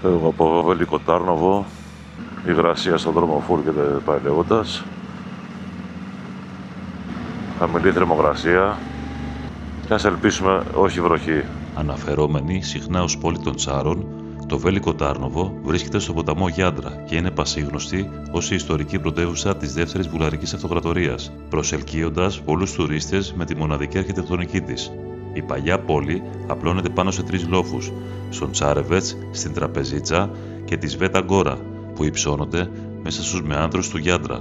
Φεύγω από Βέλικο Τάρνοβο, υγρασία στον δρόμο φουλ και πάει λέγοντας. Χαμηλή θερμοκρασία και ας ελπίσουμε όχι βροχή. Αναφερόμενη συχνά ως πόλη των Τσάρων, το Βέλικο Τάρνοβο βρίσκεται στο ποταμό Γιάντρα και είναι πασίγνωστη ως η ιστορική πρωτεύουσα της δεύτερης βουλγαρικής αυτοκρατορίας, προσελκύοντας πολλούς τουρίστες με τη μοναδική αρχιτεκτονική της. Η παλιά πόλη απλώνεται πάνω σε τρεις λόφους, στον Τσάρεβετς, στην Τραπεζίτσα και τη Σβέτα Γκόρα, που υψώνονται μέσα στους μεάνδρους του Γιάντρα.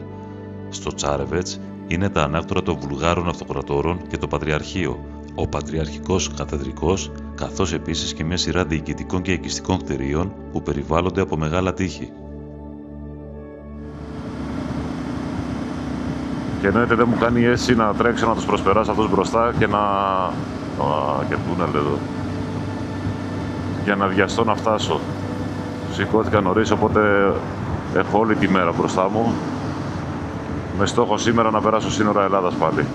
Στο Τσάρεβετς είναι τα ανάκτορα των Βουλγάρων αυτοκρατόρων και το Πατριαρχείο, ο Πατριαρχικός Καθεδρικός, καθώς επίσης και μια σειρά διοικητικών και οικιστικών κτηρίων που περιβάλλονται από μεγάλα τείχη. Και εννοείται δεν μου κάνει αίσθηση να τρέξω να τους προσπεράσω αυτούς μπροστά και να... και τούνελ εδώ. Για να βιαστώ να φτάσω. Σηκώθηκα νωρίς, οπότε έχω όλη τη μέρα μπροστά μου. Με στόχο σήμερα να περάσω σύνορα Ελλάδας πάλι.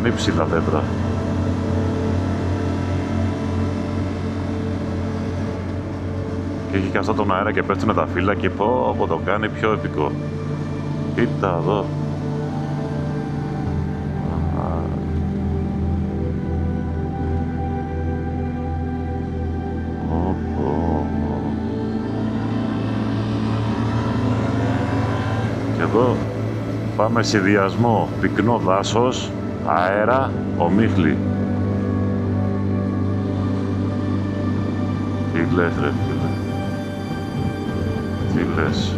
Ανήψηλα δέντρα. Και έχει και αυτό τον αέρα και πέφτουνε τα φύλλα και πω από το κάνει πιο επικό. Κοίτα εδώ. Και εδώ πάμε συνδυασμό πυκνό δάσος, αέρα, ομίχλη. Τι λες ρε φίλε. Τι λες.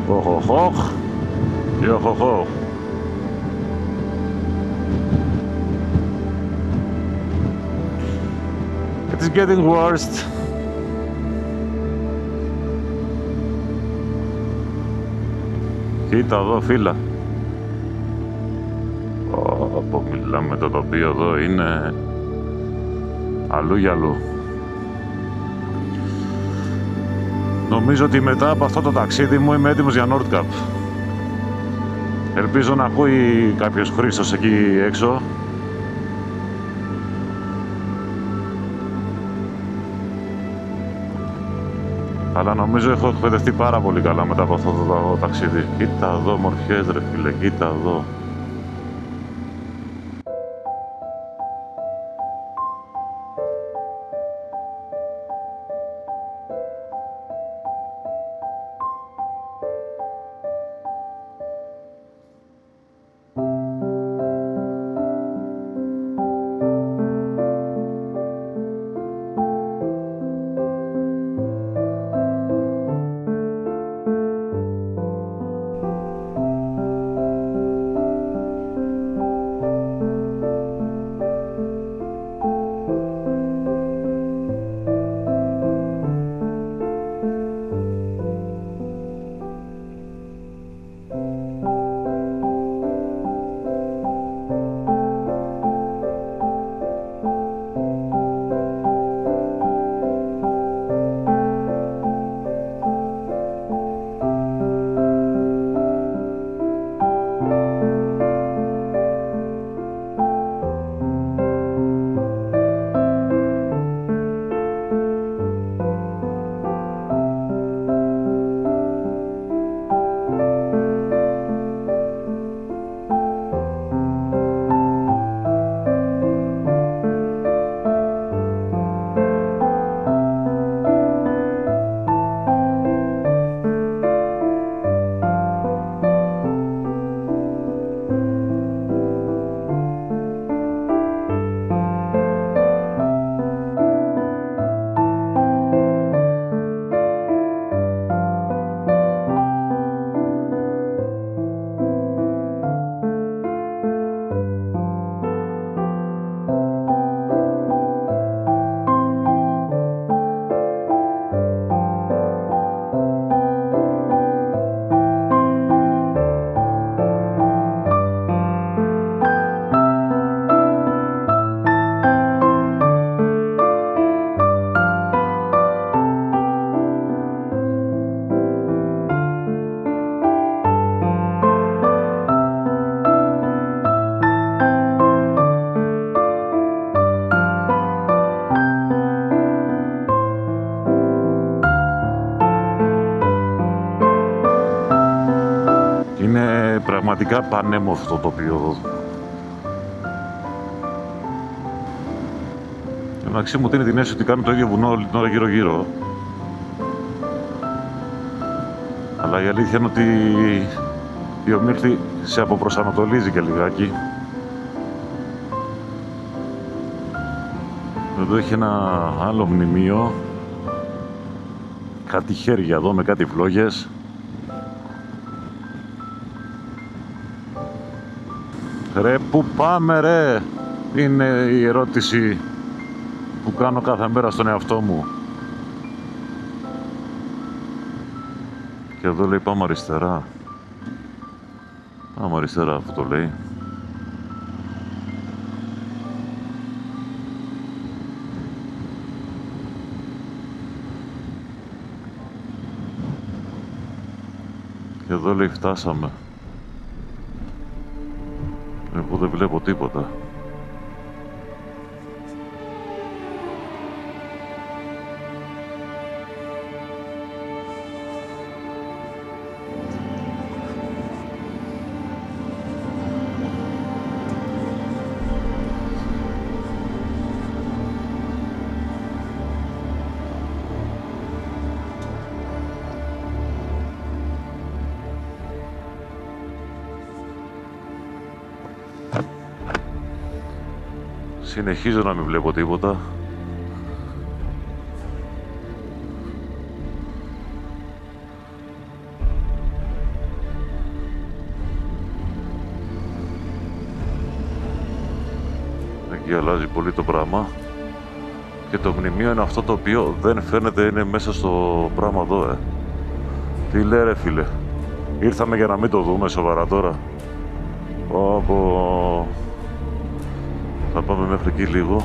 Οχοχοχ. Και οχοχοχ. It is getting worse. Κοίτα εδώ φίλα. Όπου μιλάμε, το τοπίο εδώ είναι αλλού για αλλού. Νομίζω ότι μετά από αυτό το ταξίδι μου είμαι έτοιμος για Nordkapp. Ελπίζω να ακούει κάποιος Χρήστος εκεί έξω. Αλλά νομίζω έχω εκπαιδευτεί πάρα πολύ καλά μετά από αυτό το ταξίδι. Κοίτα εδώ μορφιές ρε φίλε, κοίτα εδώ. Είναι πραγματικά πανέμορφο το τοπίο εδώ. Εντάξει, μου δίνει την αίσθηση ότι κάνουν το ίδιο βουνό όλη την ώρα γύρω-γύρω. Αλλά η αλήθεια είναι ότι η Ομήρθη σε αποπροσανατολίζει και λιγάκι. Εδώ έχει ένα άλλο μνημείο. Κάτι χέρια εδώ με κάτι φλόγες. Ρε, πού πάμε ρε? Είναι η ερώτηση που κάνω κάθε μέρα στον εαυτό μου. Και εδώ λέει πάμε αριστερά. Πάμε αριστερά, αυτό το λέει. Και εδώ λέει φτάσαμε. Εγώ δεν βλέπω τίποτα. Συνεχίζω να μην βλέπω τίποτα. Εκεί αλλάζει πολύ το πράγμα. Και το μνημείο είναι αυτό το οποίο δεν φαίνεται είναι μέσα στο πράγμα εδώ, Τι λέει ρε φίλε? Ήρθαμε για να μην το δούμε σοβαρά τώρα. Όπω... Θα πάμε μέχρι εκεί λίγο.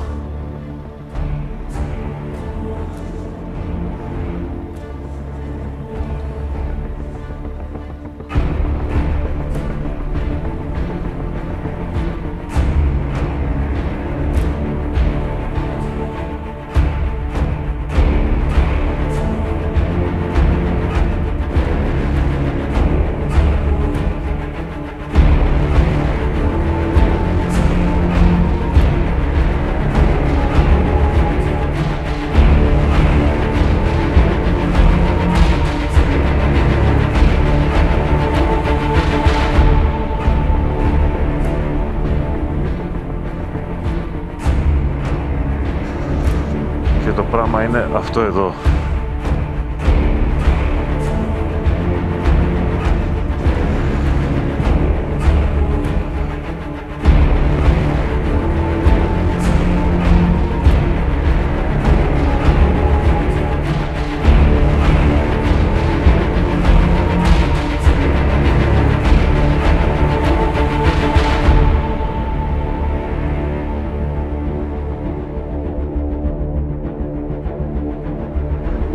Το πράγμα είναι αυτό εδώ.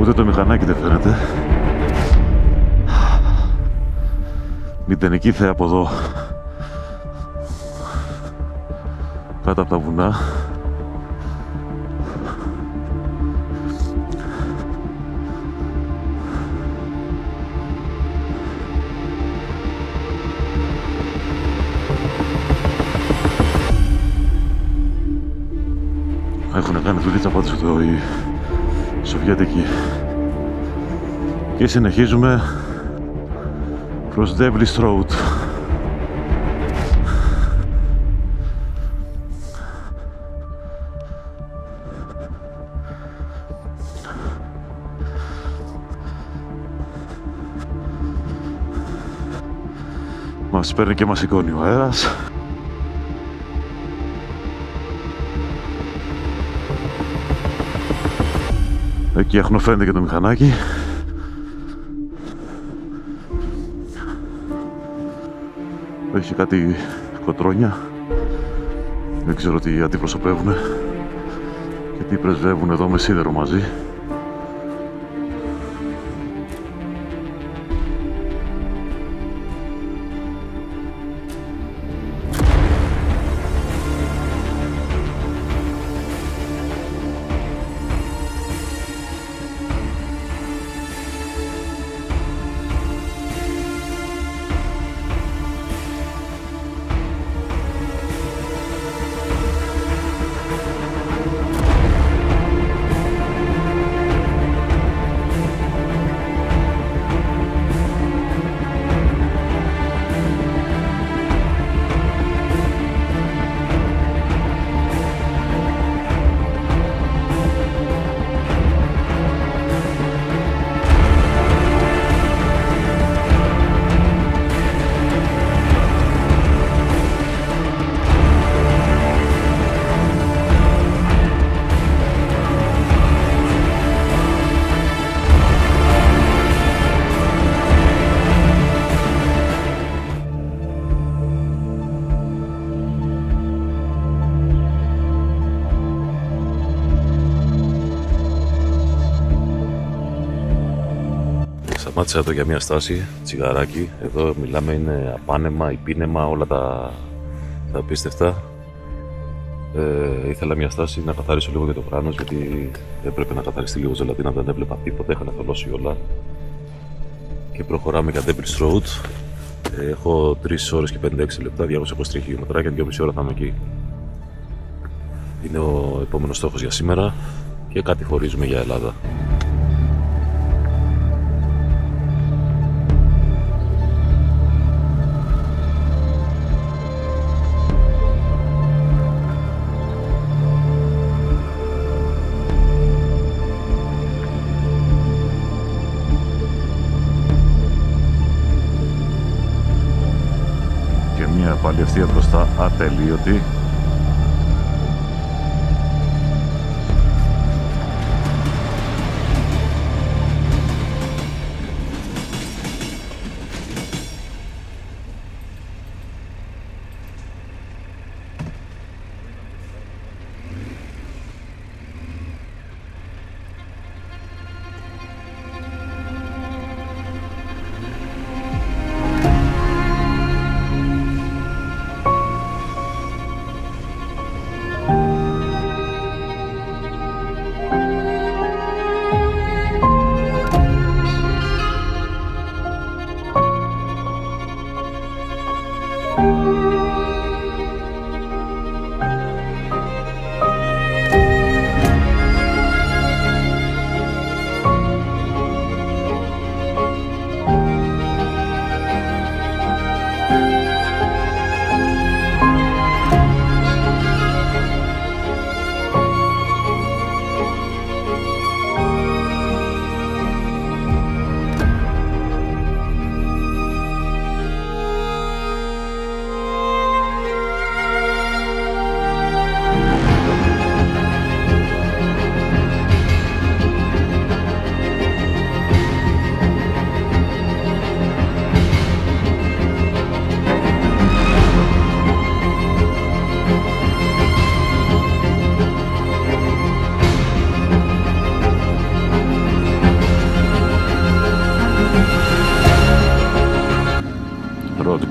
Ούτε το μηχανάκι δεν φαίνεται. Μηδενική θέα από εδώ. Κάτω από τα βουνά. Έχουν κάνει δουλίτσα πάντως εδώ οι Σοβιετικοί. Και συνεχίζουμε προς Devlis Road. Μας παίρνει και μας σηκώνει ο αέρας. Εκεί αχνοφαίνεται και το μηχανάκι. Έχει κάτι κοτρόνια. Δεν ξέρω τι αντιπροσωπεύουνε και τι πρεσβεύουν εδώ με σίδερο μαζί. Σταμάτησα εδώ για μια στάση, τσιγαράκι. Εδώ μιλάμε, είναι απάνεμα, υπήνεμα, όλα τα απίστευτα. Ήθελα μια στάση να καθαρίσω λίγο για το κράνος, γιατί έπρεπε να καθαριστεί λίγο ζελατίνα, δεν έβλεπα τίποτα, είχαν θολώσει όλα. Και προχωράμε για Devil's Road. Έχω 3 ώρες και 56 λεπτά, 223 χιλιόμετρα και 2,5 ώρα θα είμαι εκεί. Είναι ο επόμενος στόχος για σήμερα και κάτι χωρίζουμε για Ελλάδα. Πάλι ευθεία μπροστά, ατελείωτη.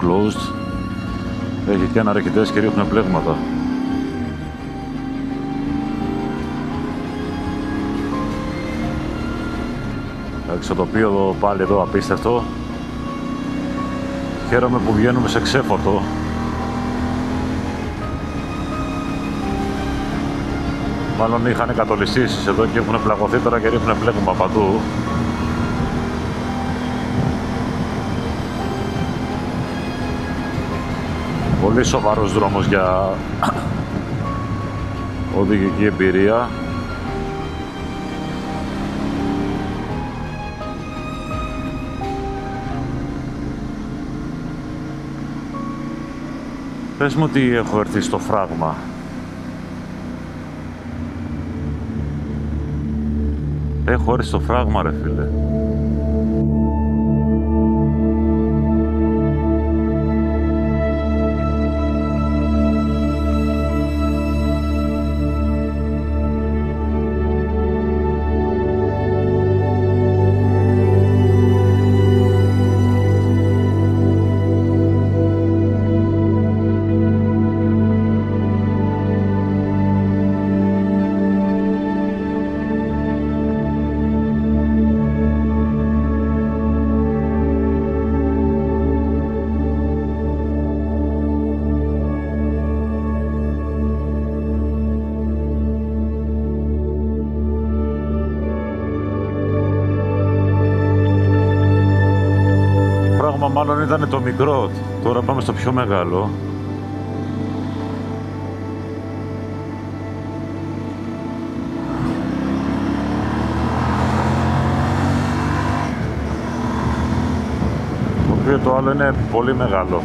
Closed. Έχει και ένα ρεκητές και ρίχνουν πλέγματα. Εξωτοπίο πάλι εδώ απίστευτο. Χαίρομαι που βγαίνουμε σε ξέφορτο. Μάλλον είχαν κατολιστήσεις εδώ και έχουν πλαγωθεί τώρα και ρίχνουν πλέγμα παντού. Πολύ σοβαρός δρόμος για οδηγική εμπειρία. Πες μου ότι έχω έρθει στο φράγμα. Έχω έρθει στο φράγμα, ρε φίλε. Μάλλον ήταν το μικρό, τώρα πάμε στο πιο μεγάλο. Το οποίο το άλλο είναι πολύ μεγάλο.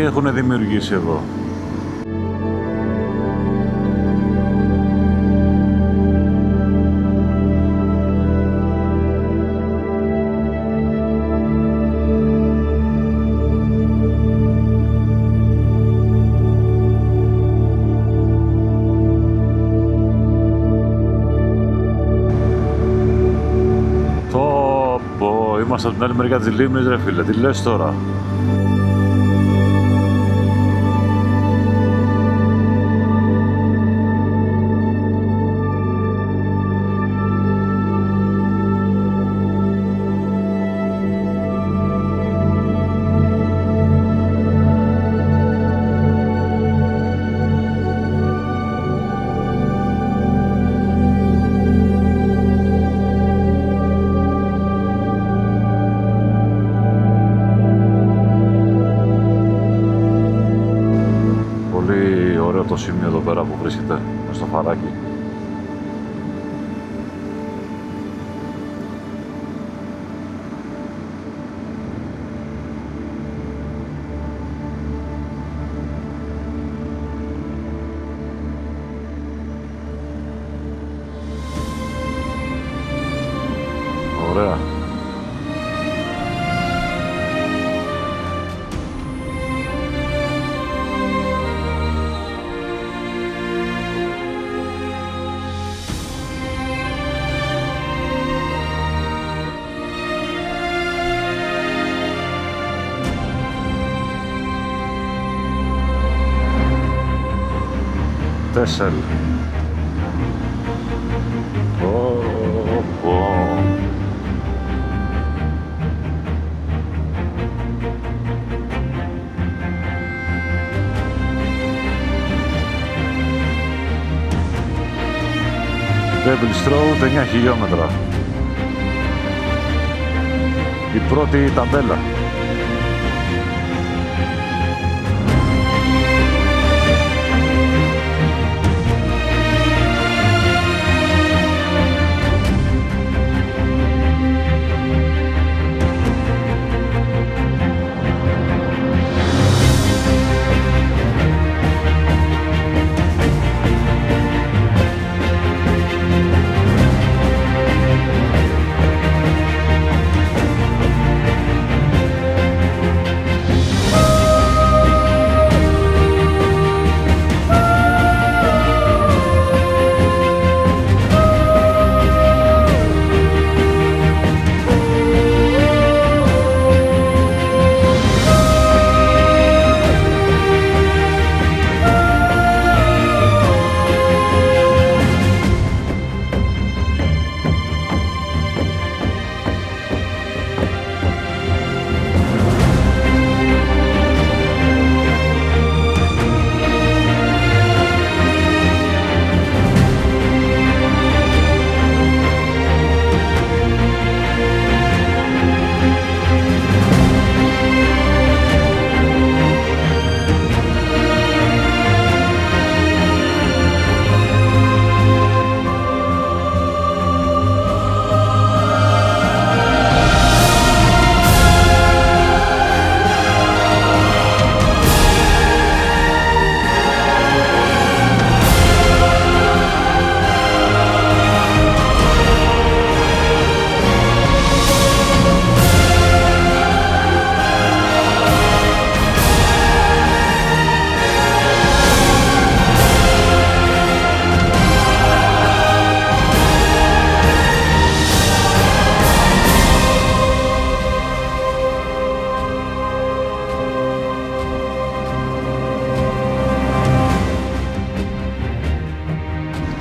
έχουν δημιουργήσει εδώ. Είμαστε από την άλλη μεριά της λίμνης, ρε φίλε, τι λες τώρα? Το σημείο εδώ πέρα που βρίσκεται στο φαράκι. Ωραία. Τέσσερ. Devil's Throat 9 χιλιόμετρα. Η πρώτη ταμπέλα.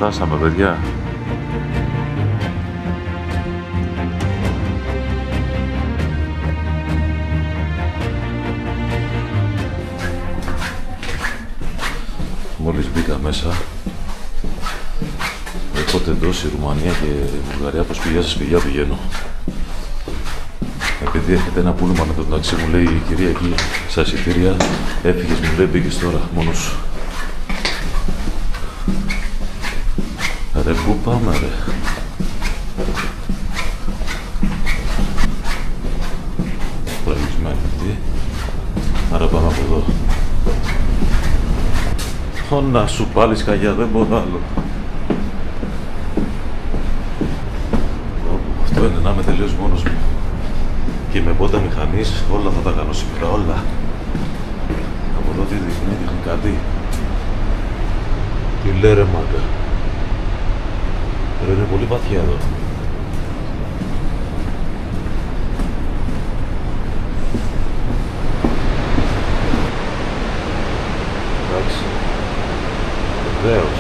Φτάσαμε, παιδιά. Μόλις μπήκα μέσα, έχω τεντώσει η Ρουμανία και η Βουλγαρία πως πηγαία σας παιδιά πηγαίνω. Επειδή έρχεται ένα πούλμα με το ταξί, μου λέει η κυρία εκεί στα εισιτήρια, έφυγες, μου λέει, μπήκες τώρα μόνος σου. Ρε, πού πάμε, ρε? Τραγισμένη αυτή. Άρα πάμε από εδώ. Να σου πάλι σκαγιά, δεν μπορώ άλλο. Αυτό είναι να είμαι τελείως μόνος μου. Και με πόντα μηχανής όλα θα τα κάνω σήμερα, όλα. Από εδώ τι δείχνει κάτι. Τι λέει ρε μάγκα. Ρε, είναι πολύ βαθιά εδώ. Εντάξει. Βεβαίως.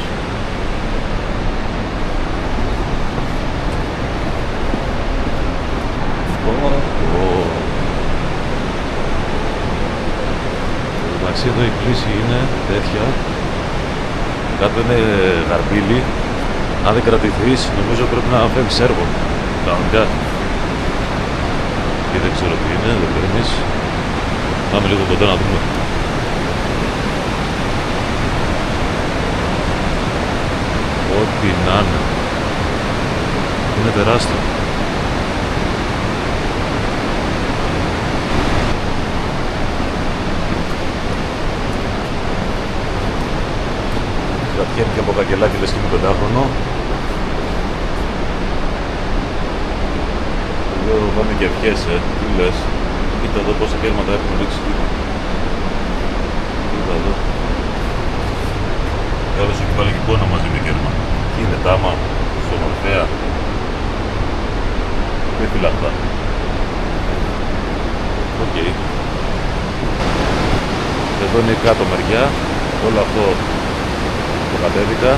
Εντάξει, εδώ η κλίση είναι τέτοια. Κάτω είναι γαρμπίλι. Αν δεν κρατηθείς, νομίζω πρέπει να φεύγεις έργο. Κανονικά. Και δεν ξέρω τι είναι, δεν παίρνεις. Πάμε λίγο κοντά να δούμε. Ό,τι να είναι. Είναι τεράστιο. Κρατιέμαι και από καγκελάκι λες και με 5χρονο. Εδώ πάμε και ευχέσαι, τι λες. Κοίτα εδώ πόσα κέρματα έχουν ρίξει. Κοίτα εδώ. Και άλλος έχει βάλει και εικόνα μαζί με κέρμα. Τι είναι τάμα, στον Ορφέα. Δεν φύλλα αυτά. Οκ. Εδώ είναι η κάτω μεριά. Όλο αυτό το κατέβηκα.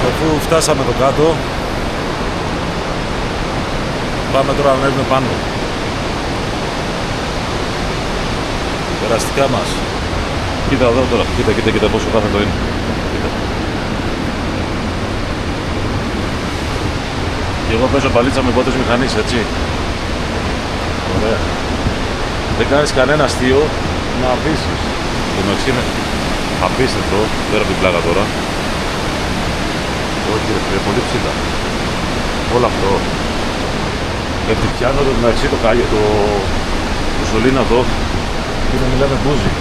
Αφού φτάσαμε το κάτω, πάμε τώρα να ανέβουμε πάνω. Περαστικά μας. Κοίτα εδώ τώρα, κοίτα πόσο κάθετο είναι. Κοίτα. Και εγώ παίζω μπαλίτσα με πότες μηχανής, έτσι. Ωραία. Δεν κάνεις κανένα αστείο να αφήσεις. Το μεταξύ είναι απίστευτο, πέρα από την πλάκα τώρα. Όχι ρε φίλε, πολύ ψηλά. Όλο αυτό. Πιάνω το μεταξύ το σωλήνα εδώ και να μιλάμε μπούζι.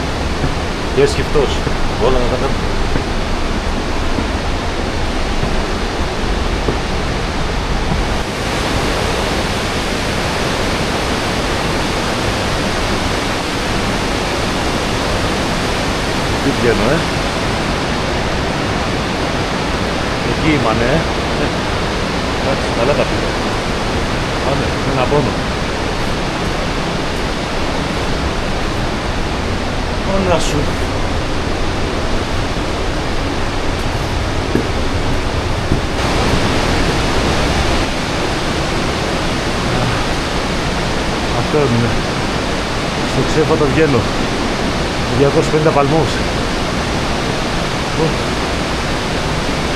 Και σκεφτός. Όλα να τα κάνω. Τι βγαίνω, Εκεί ήμανε, εντάξει, καλά τα πήγα. Πάμε, με ένα πόνο. Όλα σου. Αυτό είναι. Στο ξέφατο βγαίνω. 250 παλμούς.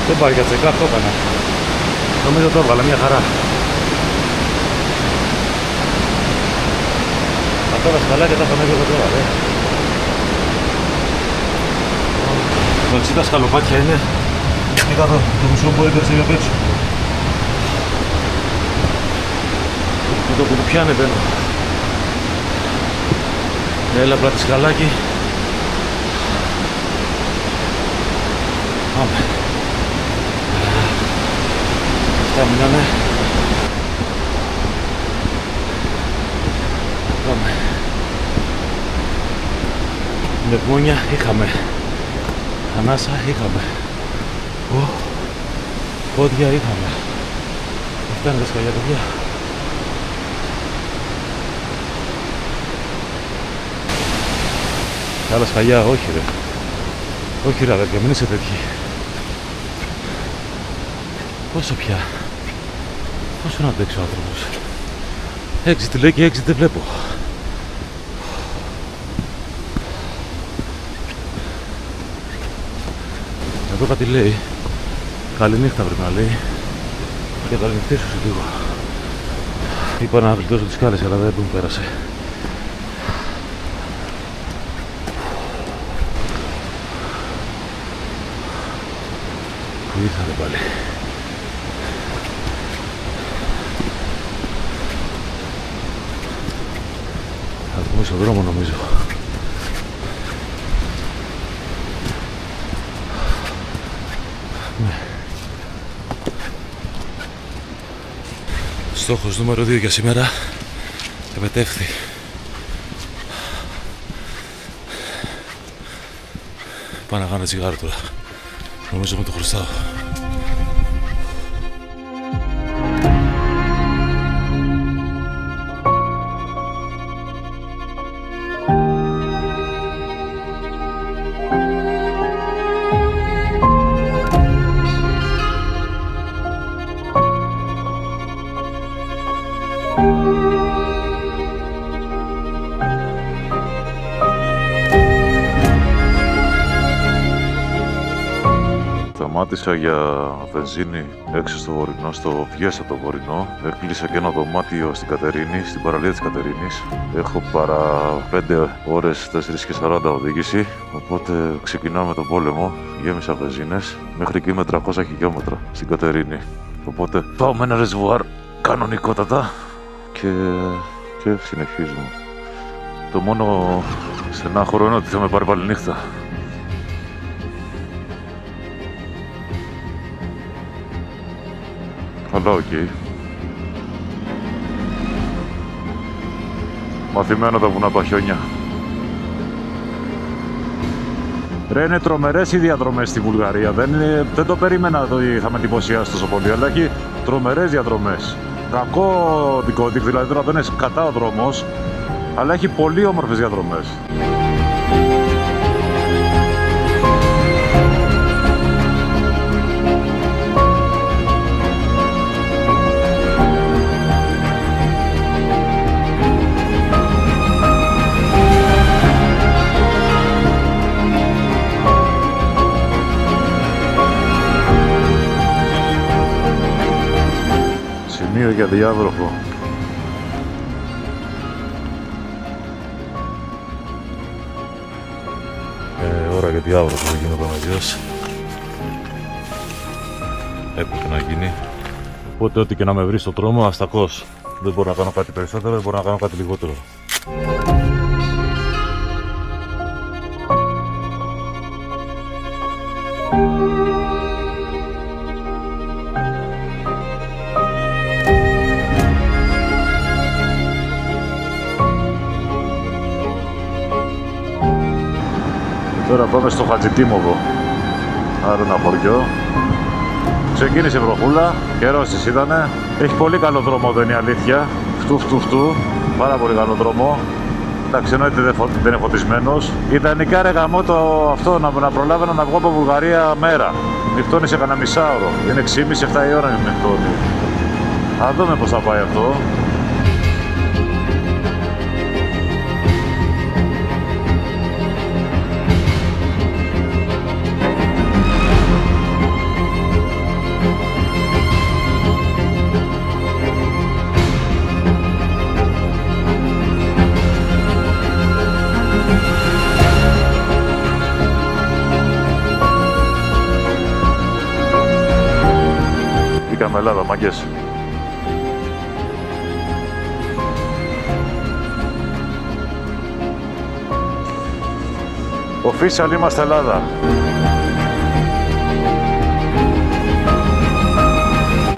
Δεν πάει για τσεκά, το έκανα. Νομίζω το έβγαλα, μια χαρά. Αυτά τα σκαλάκια τα φανέλια εδώ τώρα, τα σκαλοπάτια είναι. Κοίτα εδώ, το μισό που έπαιξε για πέτσο. Με το που πιάνε μπαίνω. Έλα πλάτη σκαλάκι. Πάμε. Αυτά μείνανε. Πάμε. Νευμόνια είχαμε. Ανάσα είχαμε. Πόδια είχαμε. Αυτά είναι τα σκαλιά, παιδιά. Άλλα σκαλιά, όχι ρε. Όχι ρε αδέρφια, μην είσαι τέτοιοι. Πόσο πια. Πόσο να αντέξει ο άνθρωπος. Exit λέει και exit δεν βλέπω. Εδώ κάτι λέει. Καληνύχτα πρέπει να λέει. Και θα καληνυχτήσω σε λίγο. Είπα να βελτιώσω τις σκάλες αλλά δεν μου πέρασε. Που ήρθανε πάλι. Θα βγούμε στον δρόμο νομίζω. Στόχος νούμερο 2 για σήμερα επετεύχθη. Πάω να κάνω τσιγάρο τώρα. Νομίζω μου το χρωστάω. Σταμάτησα για βενζίνη έξω στο Βορεινό, στο βγες από το Βορεινό. Έκλεισα και ένα δωμάτιο στην Κατερίνη, στην παραλία της Κατερίνης. Έχω παρά 5 ώρες, 4:40 οδήγηση, οπότε ξεκινάω με τον πόλεμο. Γέμισα βενζίνες μέχρι εκεί με 300 χιλιόμετρα στην Κατερίνη. Οπότε πάω με ένα ρεζβουάρ κανονικότατα και συνεχίζουμε. Το μόνο στενάχωρο είναι ότι θα με πάρει πάλι νύχτα. Αλλά οκ. Μαθημένο τα βουνά τα χιόνια. Ρε, είναι τρομερές οι διαδρομές στη Βουλγαρία. Δεν το περίμενα ότι θα με εντυπωσιάσει τόσο πολύ, αλλά έχει τρομερές διαδρομές. Κακό δικό δίκτυο, δηλαδή τώρα δεν είναι κατά ο δρόμος, αλλά έχει πολύ όμορφες διαδρομές. Σημείο για διάβροχο. Ώρα για διάβροχο δεν γίνεται αλλιώς. Έπρεπε να γίνει. Οπότε ό,τι και να με βρει στο δρόμο, αστακώς. Δεν μπορώ να κάνω κάτι περισσότερο, δεν μπορώ να κάνω κάτι λιγότερο. Τώρα πάμε στο Χατζητίμοβο, άλλο ένα χωριό. Ξεκίνησε η βροχούλα, καιρός της ήτανε. Έχει πολύ καλό δρόμο, δεν είναι αλήθεια. Φτου, πάρα πολύ καλό δρόμο. Εντάξει, εννοείται δεν είναι φωτισμένος. Ιδανικά ρε γαμώτο αυτό, να προλάβαινα να βγω από Βουλγαρία μέρα. Νυχτώνει σε κανένα μισάωρο. Είναι 6,5-7 η ώρα να νυχτώνει. Θα δούμε πώς θα πάει αυτό. Μπήκαμε Ελλάδα, μάγκες. Official είμαστε Ελλάδα.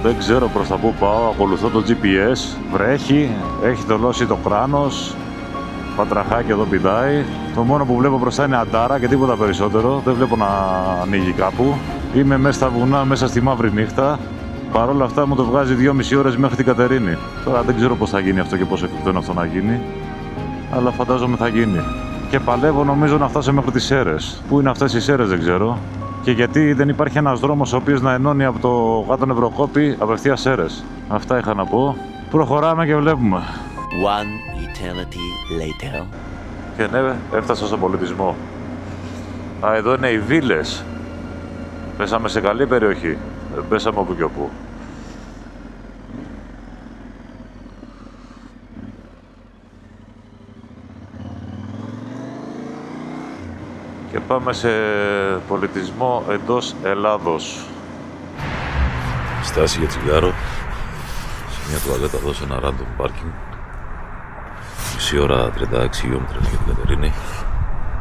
Δεν ξέρω προς τα πού πάω, ακολουθώ το GPS. Βρέχει, έχει δολώσει το κράνος. Πατραχάκι εδώ πηδάει. Το μόνο που βλέπω μπροστά είναι αντάρα και τίποτα περισσότερο. Δεν βλέπω να ανοίγει κάπου. Είμαι μέσα στα βουνά, μέσα στη μαύρη νύχτα. Παρ' όλα αυτά μου το βγάζει 2,5 ώρες μέχρι την Κατερίνη. Τώρα δεν ξέρω πώς θα γίνει αυτό και πόσο εφικτό είναι αυτό να γίνει. Αλλά φαντάζομαι θα γίνει. Και παλεύω νομίζω να φτάσω μέχρι τις Σέρρες. Πού είναι αυτές οι Σέρρες δεν ξέρω. Και γιατί δεν υπάρχει ένας δρόμος ο οποίος να ενώνει από το Γάτο Νευροκόπη απευθείας Σέρρες. Αυτά είχα να πω. Προχωράμε και βλέπουμε. One eternity later. Και ναι, έφτασα στον πολιτισμό. Α, εδώ είναι οι βίλες. Πέσαμε σε καλή περιοχή. Δεν πέσαμε όπου και όπου. Και πάμε σε πολιτισμό εντός Ελλάδος. Στάση για τσιγάρο. Σε μια τουαλέτα εδώ σε ένα random parking. Μισή ώρα 36 χιλιόμετρα για την Κατερίνη.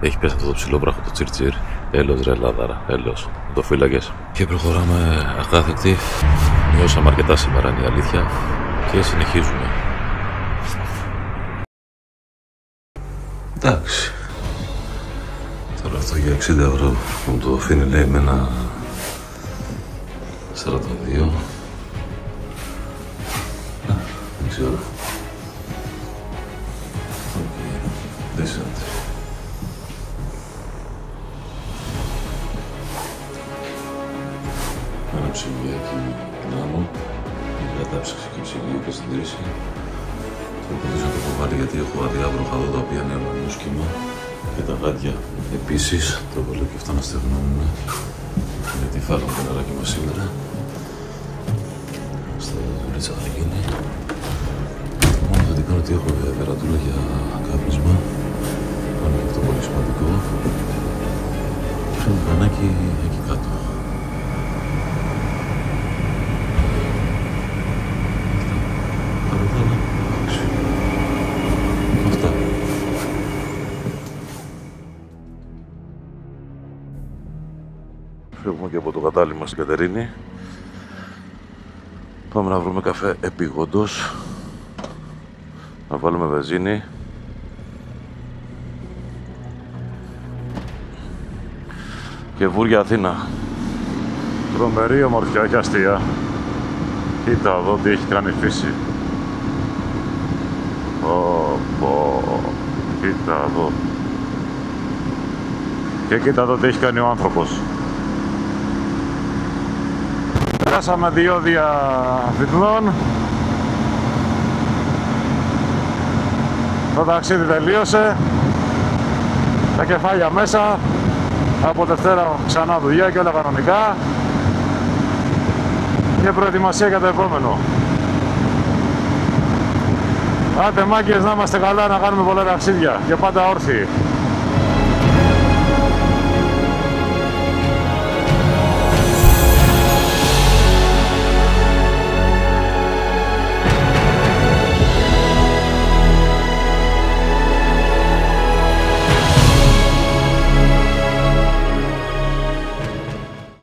Έχει πιάσει αυτό το ψηλό βράχο το τσιρτσιρ. Έλος ρε Λάδαρα, έλος. Το φύλακες. Και προχωράμε ακάθεκτοι. Νιώσαμε αρκετά σήμερα, είναι η αλήθεια. Και συνεχίζουμε. Εντάξει. Τώρα αυτό για 60 ευρώ που μου το αφήνει, λέει, με ένα 42. Δεν ξέρω. Decent. Ένα ψυγιάκι νάνο. Η κατάψυξη και ψυγείο και στην κρίση. Το προσπαθήσω να το βάλει γιατί έχω αδιάβροχα εδώ τα οποία είναι ένα σχήμα. Και τα γάντια επίσης. Το βάλω και αυτά να στεγνώνουν. Γιατί φάγαμε το νεράκι μας σήμερα. Στα δουλίτσα θα γίνει. Μόνο θετικά είναι ότι έχω τερατούρα για κάπνισμα. Είναι αυτό πολύ σημαντικό. Και το κανάκι εκεί κάτω. Αυτά. Φεύγουμε και από το κατάλημα στην Κατερίνη. Πάμε να βρούμε καφέ επιγόντως. Να βάλουμε βενζίνη. Και Βούρια Αθήνα. Τρομερή ομορφιά και αστεία. Κοίτα εδώ τι έχει κάνει η φύση. Κοίτα εδώ. Και κοίτα εδώ τι έχει κάνει ο άνθρωπος. Περάσαμε διόδια Βυθνών. Το ταξίδι τελείωσε. Τα κεφάλια μέσα. Από Δευτέρα ξανά δουλειά και όλα κανονικά. Και προετοιμασία για το επόμενο. Άντε μάγκες, να είμαστε καλά, να κάνουμε πολλά ταξίδια και πάντα όρθιοι.